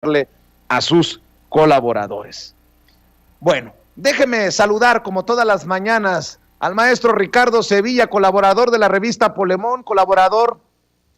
a sus colaboradores. Bueno, déjeme saludar como todas las mañanas al maestro Ricardo Sevilla, colaborador de la revista Polemón, colaborador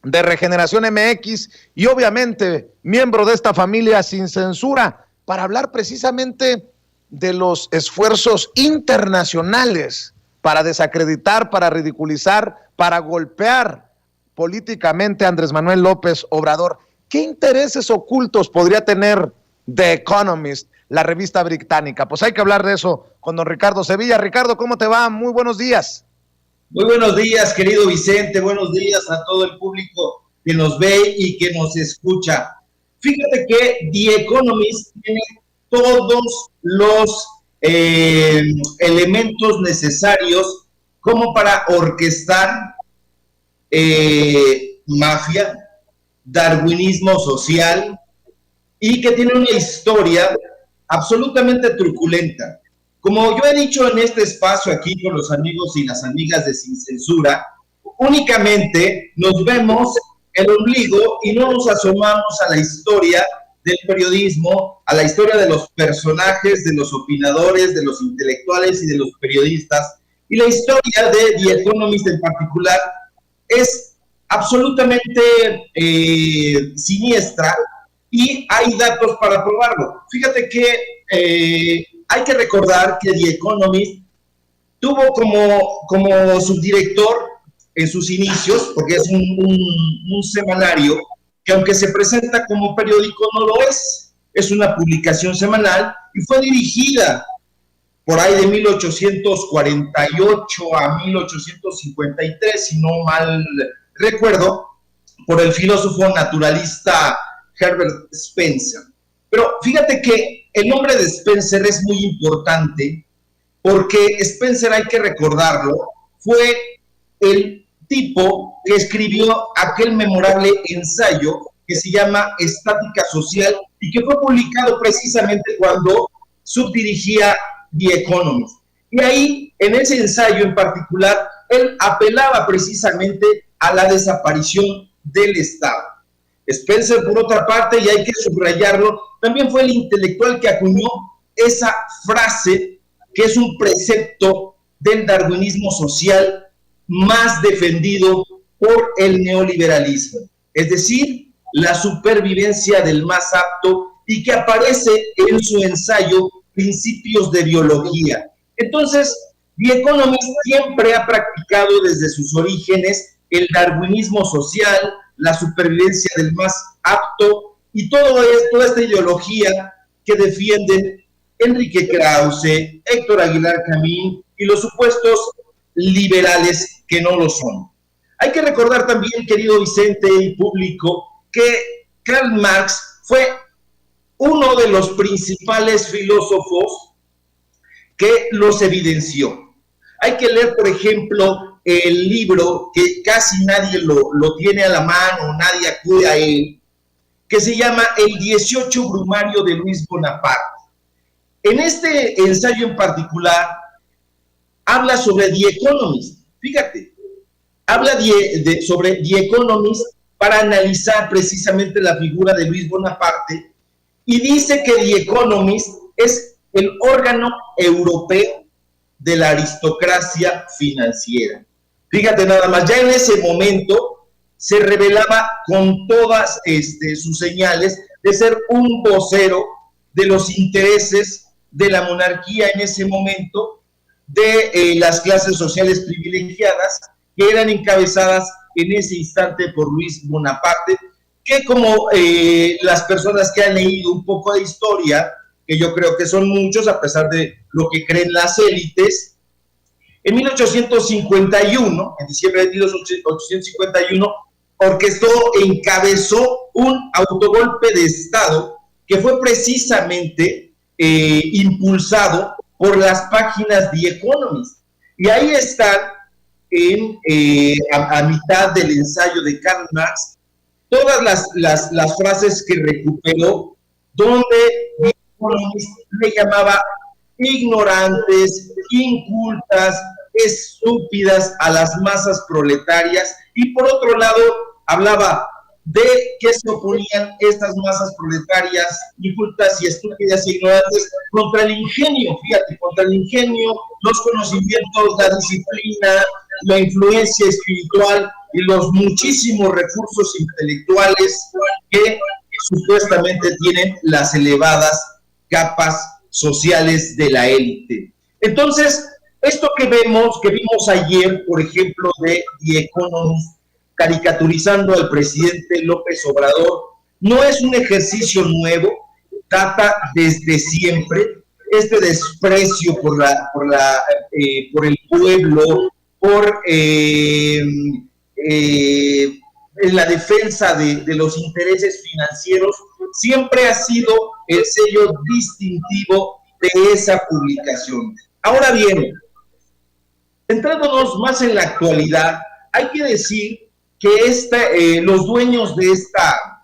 de Regeneración MX y obviamente miembro de esta familia Sin Censura, para hablar precisamente de los esfuerzos internacionales para desacreditar, para ridiculizar, para golpear políticamente a Andrés Manuel López Obrador. ¿Qué intereses ocultos podría tener The Economist, la revista británica? Pues hay que hablar de eso con don Ricardo Sevilla. Ricardo, ¿cómo te va? Muy buenos días. Muy buenos días, querido Vicente. Buenos días a todo el público que nos ve y que nos escucha. Fíjate que The Economist tiene todos los elementos necesarios como para orquestar mafia, darwinismo social, y que tiene una historia absolutamente truculenta. Como yo he dicho en este espacio aquí con los amigos y las amigas de Sin Censura, únicamente nos vemos el ombligo y no nos asomamos a la historia del periodismo, a la historia de los personajes, de los opinadores, de los intelectuales y de los periodistas. Y la historia de The Economist en particular es absolutamente siniestra, y hay datos para probarlo. Fíjate que hay que recordar que The Economist tuvo como subdirector en sus inicios, porque es un semanario que, aunque se presenta como periódico, no lo es una publicación semanal, y fue dirigida por ahí de 1848 a 1853, si no mal recuerdo, por el filósofo naturalista Herbert Spencer. Pero fíjate que el nombre de Spencer es muy importante, porque Spencer, hay que recordarlo, fue el tipo que escribió aquel memorable ensayo que se llama Estática Social, y que fue publicado precisamente cuando subdirigía The Economist. Y ahí, en ese ensayo en particular, él apelaba precisamente a la desaparición del Estado. Spencer, por otra parte, y hay que subrayarlo, también fue el intelectual que acuñó esa frase que es un precepto del darwinismo social más defendido por el neoliberalismo, es decir, la supervivencia del más apto, y que aparece en su ensayo Principios de Biología. Entonces, The Economist siempre ha practicado desde sus orígenes el darwinismo social, la supervivencia del más apto, y toda esta ideología que defienden Enrique Krause, Héctor Aguilar Camín y los supuestos liberales que no lo son. Hay que recordar también, querido Vicente y público, que Karl Marx fue uno de los principales filósofos que los evidenció. Hay que leer, por ejemplo, el libro que casi nadie lo tiene a la mano, nadie acude a él, que se llama El 18 Brumario de Luis Bonaparte. En este ensayo en particular, habla sobre The Economist. Fíjate, habla sobre The Economist para analizar precisamente la figura de Luis Bonaparte, y dice que The Economist es el órgano europeo de la aristocracia financiera. Fíjate nada más, ya en ese momento se revelaba con todas sus señales de ser un vocero de los intereses de la monarquía en ese momento, de las clases sociales privilegiadas, que eran encabezadas en ese instante por Luis Bonaparte, que como las personas que han leído un poco de historia, que yo creo que son muchos, a pesar de lo que creen las élites, en 1851, en diciembre de 1851, orquestó e encabezó un autogolpe de Estado que fue precisamente impulsado por las páginas The Economist. Y ahí están, a mitad del ensayo de Karl Marx, todas las frases que recuperó, donde The Economist le llamaba ignorantes, incultas, estúpidas a las masas proletarias, y por otro lado hablaba de que se oponían estas masas proletarias incultas y estúpidas e ignorantes contra el ingenio, fíjate, contra el ingenio, los conocimientos, la disciplina, la influencia espiritual y los muchísimos recursos intelectuales que supuestamente tienen las elevadas capas sociales de la élite. Entonces, esto que vimos ayer, por ejemplo, de The Economist, caricaturizando al presidente López Obrador, no es un ejercicio nuevo, data desde siempre, este desprecio por el pueblo, por en la defensa de los intereses financieros, siempre ha sido el sello distintivo de esa publicación. Ahora bien, centrándonos más en la actualidad, hay que decir que los dueños de esta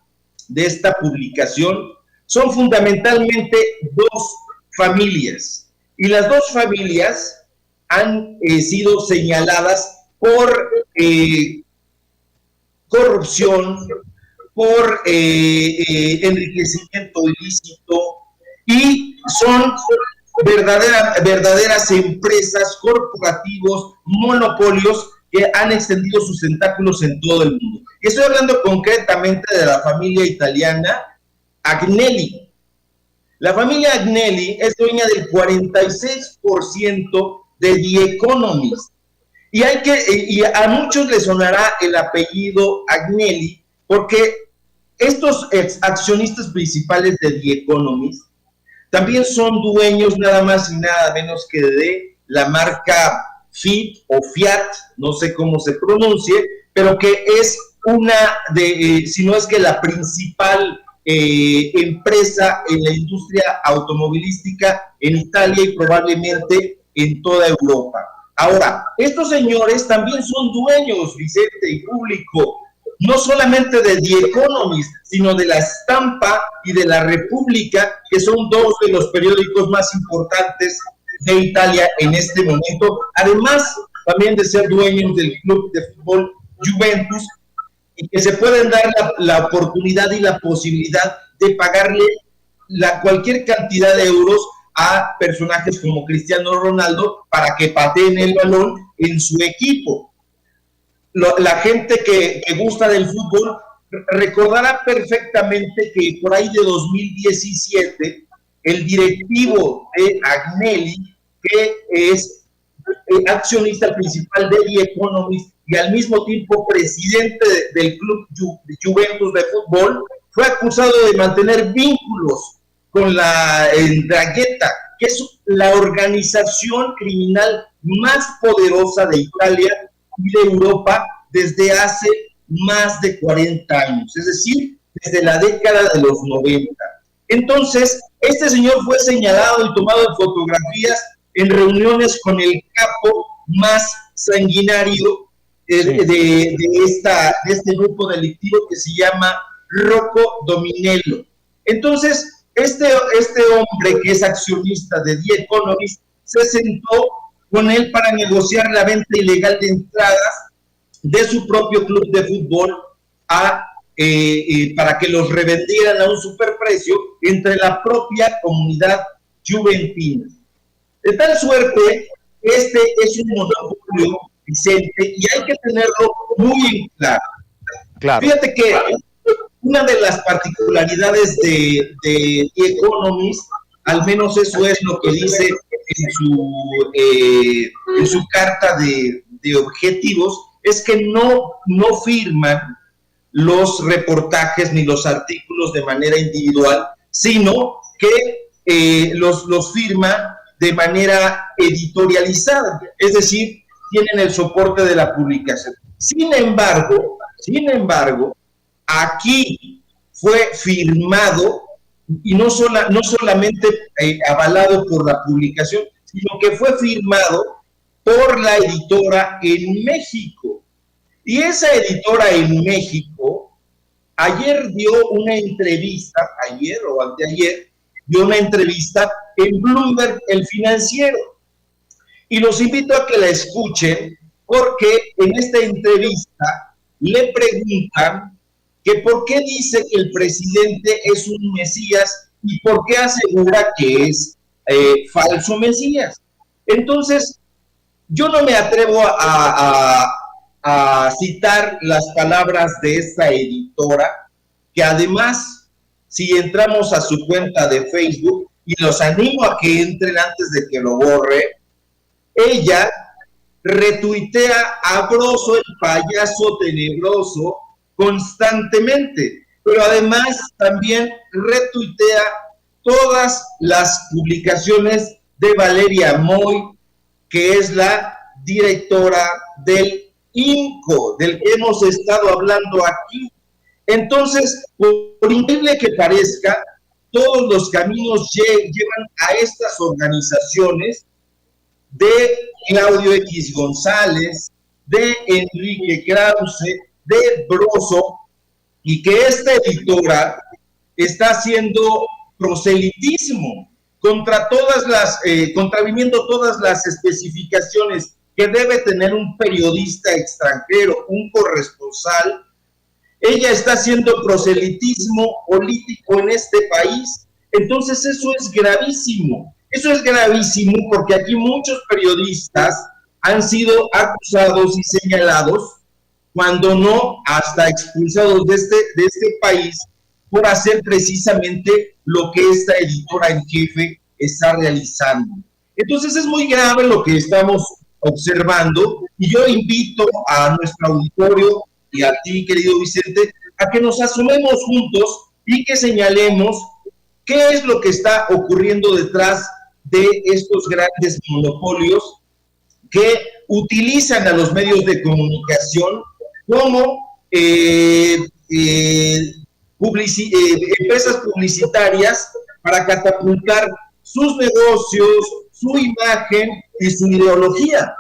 publicación son fundamentalmente dos familias, y las dos familias han sido señaladas por corrupción, por enriquecimiento ilícito, y son verdaderas empresas, corporativos, monopolios que han extendido sus tentáculos en todo el mundo. Y estoy hablando concretamente de la familia italiana Agnelli. La familia Agnelli es dueña del 46% de The Economist. Y a muchos les sonará el apellido Agnelli, porque estos accionistas principales de The Economist también son dueños nada más y nada menos que de la marca Fiat o Fiat, no sé cómo se pronuncie, pero que es si no es que la principal empresa en la industria automovilística en Italia y probablemente en toda Europa. Ahora, estos señores también son dueños, Vicente y público, no solamente de The Economist, sino de La Stampa y de La República, que son dos de los periódicos más importantes de Italia en este momento, además también de ser dueños del club de fútbol Juventus, y que se pueden dar la oportunidad y la posibilidad de pagarle cualquier cantidad de euros a personajes como Cristiano Ronaldo para que pateen el balón en su equipo. La gente que gusta del fútbol recordará perfectamente que por ahí de 2017 el directivo de Agnelli, que es accionista principal de The Economist y al mismo tiempo presidente del club Juventus de fútbol, fue acusado de mantener vínculos con la Ndrangheta, que es la organización criminal más poderosa de Italia y de Europa desde hace más de 40 años, es decir, desde la década de los 90. Entonces, este señor fue señalado y tomado en fotografías en reuniones con el capo más sanguinario de este grupo delictivo que se llama Rocco Dominello. Entonces, este hombre que es accionista de The Economist se sentó con él para negociar la venta ilegal de entradas de su propio club de fútbol para que los revendieran a un superprecio entre la propia comunidad juventina. De tal suerte, este es un monopolio, Vicente, y hay que tenerlo muy en claro. Fíjate que una de las particularidades de The Economist, al menos eso es lo que dice en su carta de objetivos, es que no firman los reportajes ni los artículos de manera individual, sino que los firma de manera editorializada, es decir, tienen el soporte de la publicación. Sin embargo, aquí fue firmado y no solamente avalado por la publicación, sino que fue firmado por la editora en México. Y esa editora en México ayer dio una entrevista, ayer o anteayer, dio una entrevista en Bloomberg, El Financiero. Y los invito a que la escuchen, porque en esta entrevista le preguntan que por qué dice que el presidente es un mesías y por qué asegura que es falso mesías. Entonces, yo no me atrevo a citar las palabras de esta editora, que además, si entramos a su cuenta de Facebook, y los animo a que entren antes de que lo borre, ella retuitea a Broso, el payaso tenebroso, constantemente, pero además también retuitea todas las publicaciones de Valeria Moy, que es la directora del INCO, del que hemos estado hablando aquí. Entonces, por increíble que parezca, todos los caminos llevan a estas organizaciones de Claudio X González, de Enrique Krause, de Broso, y que esta editora está haciendo proselitismo contraviniendo todas las especificaciones que debe tener un periodista extranjero, un corresponsal. Ella está haciendo proselitismo político en este país. Entonces eso es gravísimo. Eso es gravísimo porque aquí muchos periodistas han sido acusados y señalados, cuando no hasta expulsados de este país, por hacer precisamente lo que esta editora en jefe está realizando. Entonces es muy grave lo que estamos observando, y yo invito a nuestro auditorio y a ti, querido Vicente, a que nos asomemos juntos y que señalemos qué es lo que está ocurriendo detrás de estos grandes monopolios que utilizan a los medios de comunicación como empresas publicitarias para catapultar sus negocios, su imagen y su ideología.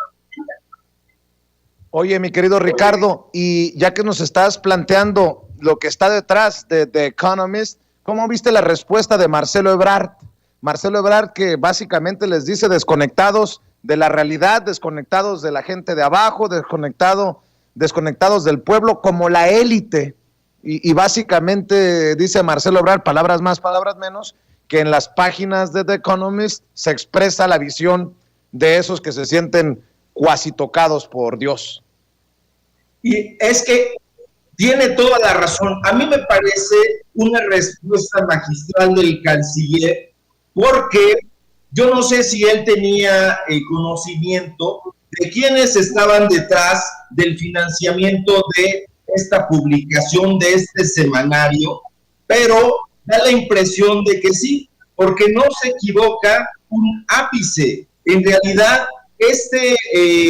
Oye, mi querido Ricardo, y ya que nos estás planteando lo que está detrás de The Economist, ¿cómo viste la respuesta de Marcelo Ebrard? Marcelo Ebrard, que básicamente les dice desconectados de la realidad, desconectados de la gente de abajo, desconectados del pueblo, como la élite. Y básicamente dice Marcelo Ebrard, palabras más, palabras menos, que en las páginas de The Economist se expresa la visión de esos que se sienten cuasi tocados por Dios. Y es que tiene toda la razón. A mí me parece una respuesta magistral del canciller, porque yo no sé si él tenía conocimiento de quiénes estaban detrás del financiamiento de esta publicación, de este semanario, pero da la impresión de que sí, porque no se equivoca un ápice. En realidad, este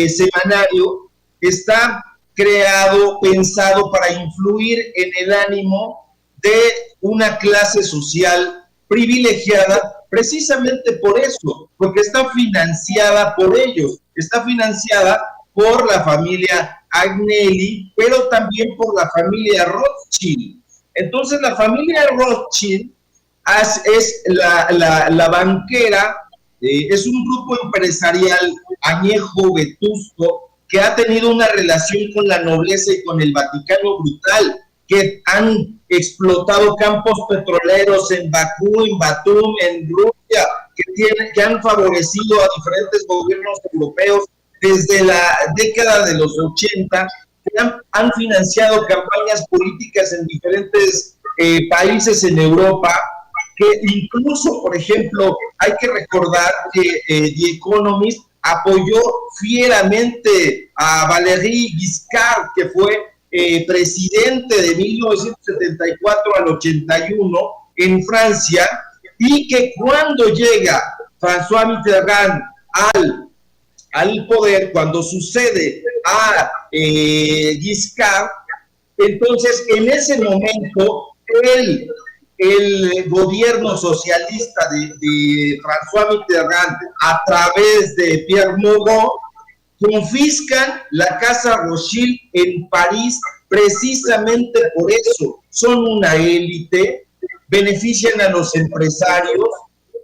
semanario está creado, pensado para influir en el ánimo de una clase social privilegiada, precisamente por eso, porque está financiada por ellos, está financiada por la familia Agnelli, pero también por la familia Rothschild. Entonces, la familia Rothschild es la banquera, es un grupo empresarial añejo, vetusto, que ha tenido una relación con la nobleza y con el Vaticano brutal, que han explotado campos petroleros en Bakú, en Batum, en Rusia, que han favorecido a diferentes gobiernos europeos desde la década de los 80, que han financiado campañas políticas en diferentes países en Europa, que incluso, por ejemplo, hay que recordar que The Economist apoyó fieramente a Valéry Giscard, que fue presidente de 1974 al 81 en Francia, y que cuando llega François Mitterrand al poder, cuando sucede a Giscard, entonces en ese momento el gobierno socialista de François Mitterrand, a través de Pierre Mauroy, confiscan la Casa Rothschild en París precisamente por eso. Son una élite, benefician a los empresarios,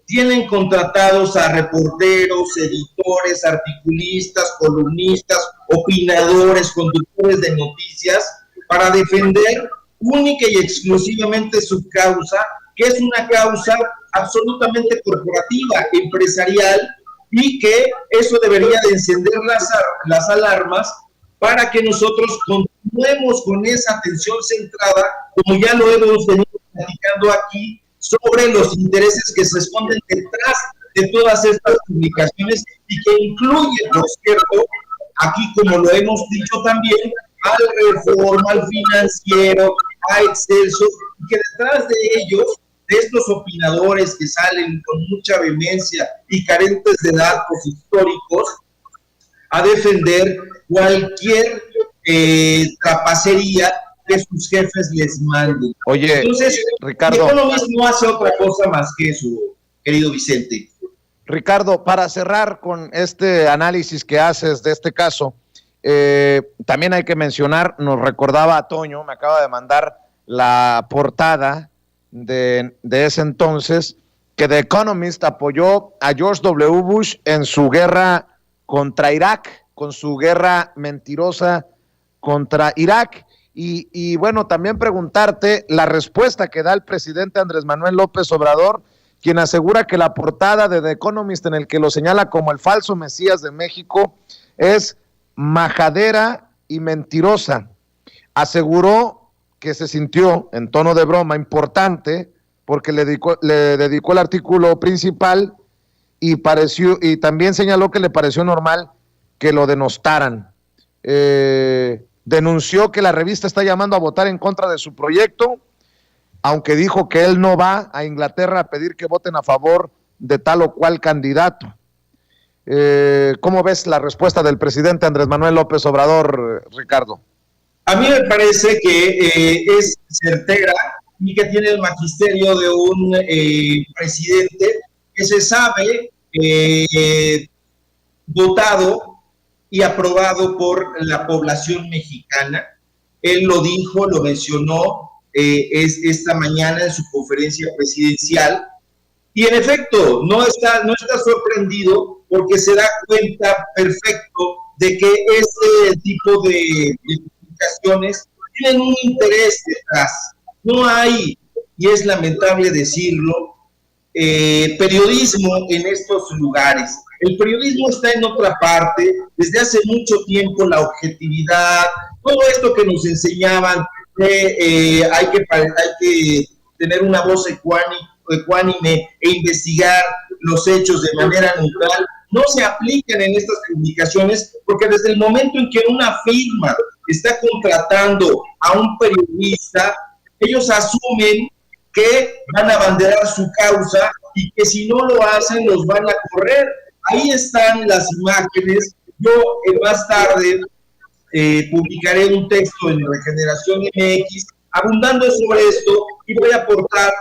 tienen contratados a reporteros, editores, articulistas, columnistas, opinadores, conductores de noticias, para defender única y exclusivamente su causa, que es una causa absolutamente corporativa, empresarial, y que eso debería de encender las alarmas para que nosotros continuemos con esa atención centrada, como ya lo hemos venido platicando aquí, sobre los intereses que se esconden detrás de todas estas publicaciones y que incluye, por cierto, aquí como lo hemos dicho también, al Reforma, al Financiero, a Excelsior, y que detrás de ellos, de estos opinadores que salen con mucha vehemencia y carentes de datos históricos, a defender cualquier trapacería que sus jefes les manden. Oye, entonces, Ricardo, Economist no hace otra cosa más que eso, querido Vicente. Ricardo, para cerrar con este análisis que haces de este caso, también hay que mencionar, nos recordaba a Toño, me acaba de mandar la portada de ese entonces, que The Economist apoyó a George W. Bush en su guerra contra Irak, con su guerra mentirosa contra Irak. Y bueno, también preguntarte la respuesta que da el presidente Andrés Manuel López Obrador, quien asegura que la portada de The Economist, en el que lo señala como el falso Mesías de México, es majadera y mentirosa. Aseguró que se sintió, en tono de broma, importante, porque le dedicó el artículo principal y también señaló que le pareció normal que lo denostaran. Denunció que la revista está llamando a votar en contra de su proyecto, aunque dijo que él no va a Inglaterra a pedir que voten a favor de tal o cual candidato. ¿Cómo ves la respuesta del presidente Andrés Manuel López Obrador, Ricardo? A mí me parece que es certera y que tiene el magisterio de un presidente que se sabe votado y aprobado por la población mexicana. Él lo dijo, lo mencionó esta mañana en su conferencia presidencial, y en efecto no está sorprendido porque se da cuenta perfecto de que este tipo de publicaciones tienen un interés detrás. No hay, y es lamentable decirlo, periodismo en estos lugares. El periodismo está en otra parte. Desde hace mucho tiempo la objetividad, todo esto que nos enseñaban, hay que tener una voz ecuánime e investigar los hechos de manera neutral, no se aplican en estas publicaciones, porque desde el momento en que una firma está contratando a un periodista, ellos asumen que van a abanderar su causa y que si no lo hacen los van a correr. Ahí están las imágenes. Yo más tarde publicaré un texto en Regeneración MX abundando sobre esto, y voy a aportar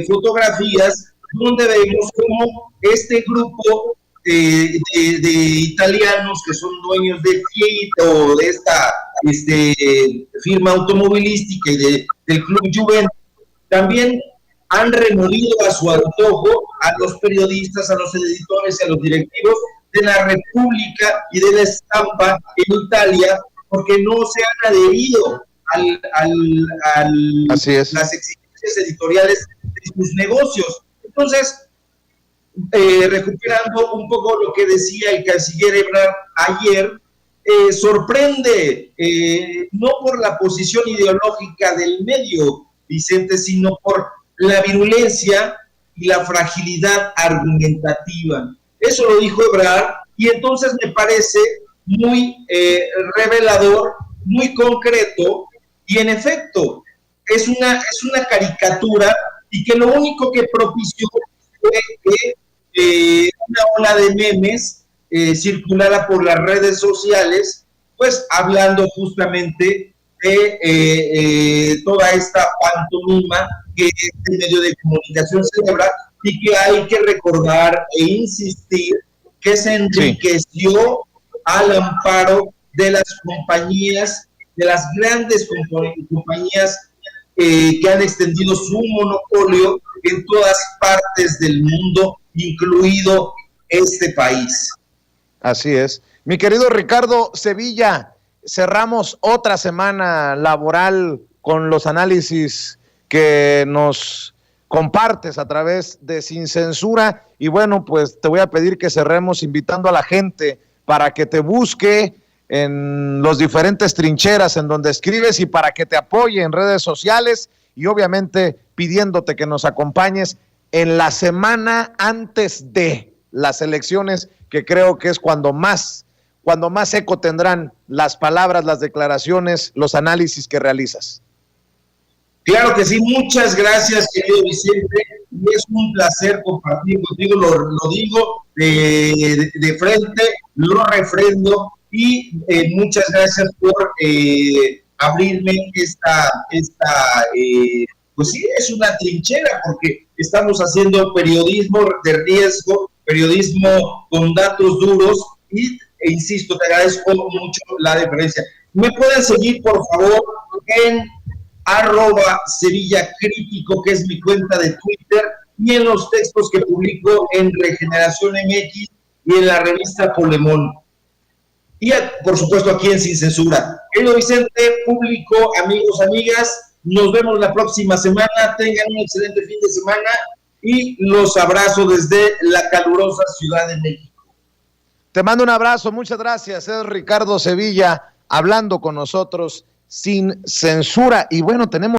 fotografías donde vemos cómo este grupo de italianos que son dueños de Fiat o de esta firma automovilística y del Club Juventus, también han remolido a su antojo a los periodistas, a los editores y a los directivos de la República y de la Estampa en Italia, porque no se han adherido las exigencias editoriales de sus negocios. Entonces, recuperando un poco lo que decía el canciller Ebrard ayer, sorprende, no por la posición ideológica del medio, Vicente, sino por la virulencia y la fragilidad argumentativa. Eso lo dijo Ebrard, y entonces me parece muy revelador, muy concreto, y en efecto es una caricatura, y que lo único que propició fue que una ola de memes circulara por las redes sociales, pues hablando justamente de toda esta pantomima que este medio de comunicación celebra, y que hay que recordar e insistir que se enriqueció al amparo de las compañías, de las grandes compañías que han extendido su monopolio en todas partes del mundo, incluido este país. Así es. Mi querido Ricardo Sevilla, cerramos otra semana laboral con los análisis que nos compartes a través de Sin Censura. Y bueno, pues te voy a pedir que cerremos invitando a la gente para que te busque en los diferentes trincheras en donde escribes y para que te apoye en redes sociales, y obviamente pidiéndote que nos acompañes en la semana antes de las elecciones, que creo que es cuando más eco tendrán las palabras, las declaraciones, los análisis que realizas. Claro que sí, muchas gracias, querido Vicente, y es un placer compartir contigo, lo digo de frente, lo refrendo, y muchas gracias por abrirme esta pues sí, es una trinchera, porque estamos haciendo periodismo de riesgo, periodismo con datos duros, e insisto, te agradezco mucho la deferencia. ¿Me pueden seguir, por favor, en @Sevilla Crítico, que es mi cuenta de Twitter, y en los textos que publico en Regeneración MX y en la revista Polemón? Y por supuesto aquí en Sin Censura. Querido Vicente, público, amigos, amigas, nos vemos la próxima semana. Tengan un excelente fin de semana y los abrazo desde la calurosa Ciudad de México. Te mando un abrazo, muchas gracias. Es Ricardo Sevilla hablando con nosotros Sin Censura. Y bueno, tenemos